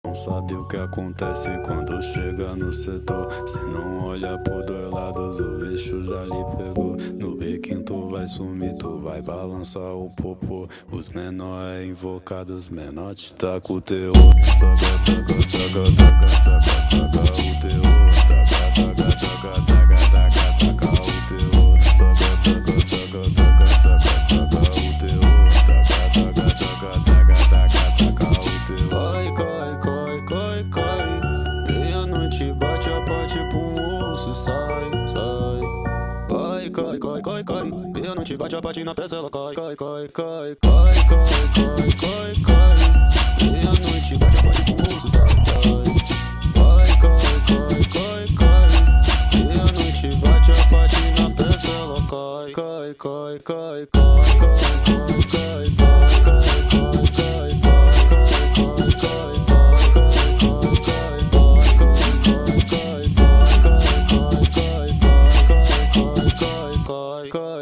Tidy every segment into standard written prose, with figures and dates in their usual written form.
Não sabe o que acontece quando chega no setor. Se não olha por dois lados, o bicho já lhe pegou. No bequinho tu vai sumir, tu vai balançar o popô. Os menor é invocados, menor te taca o terror. Taca, taca, taca, taca, taca, taca o terror. Taca, taca, taca, taca, taca, taca o terror. Taca, taca, taca, taca, taca, taca o terror. Taca, taca, taca, taca, taca, taca o terror. Meia-noite bate a parte pro urso, sai, sai. Vai, cai, cai, cai, cai. Meia-noite bate a parte na peça, ela cai, cai, cai, cai, cai, cai, cai, cai, cai. Meia-noite bate a parte pro urso, sai, sai. Vai, cai, cai, cai, cai. Meia-noite bate a parte na peça, ela cai, cai, cai, cai, cai, cai, cai, cai,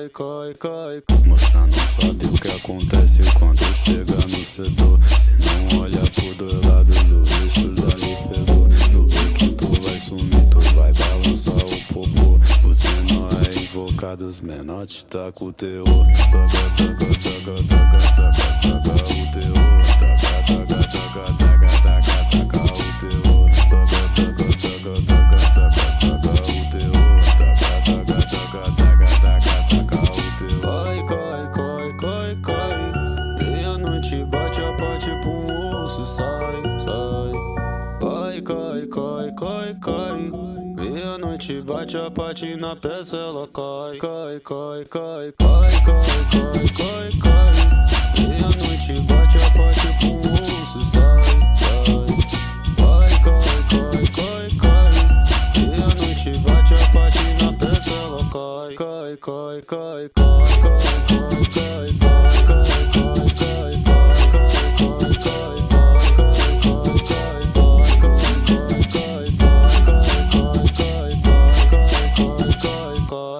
cai, cai. Moça não sabe o que acontece quando chega no setor. Se não olha por dois lados, o bicho já lhe pegou. No bequinho tu vai sumir, tu vai balançar o popô. Os menor é invocados, menor te taca o terror. Taca, taca, taca, taca, taca, taca o terror. Taca, taca, taca, taca, taca, taca o terror. Taca, taca, taca, taca, taca, taca o terror. Taca, taca, taca, taca, taca o terror. Vai, cai, cai, cai, cai. Meia-noite bate a parte pro urso, sai, sai. Vai, cai, cai, cai, cai. Meia-noite bate a parte na peça, ela cai, cai, cai, cai, cai, cai, cai, cai, cai. Meia-noite bate a parte pro urso, sai, sai. Vai, cai, cai, cai, cai. Meia-noite bate a parte na peça, ela cai, cai, cai, cai, cai, cai, cai, cai, cai,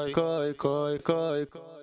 cai, cai, cai, cai, cai.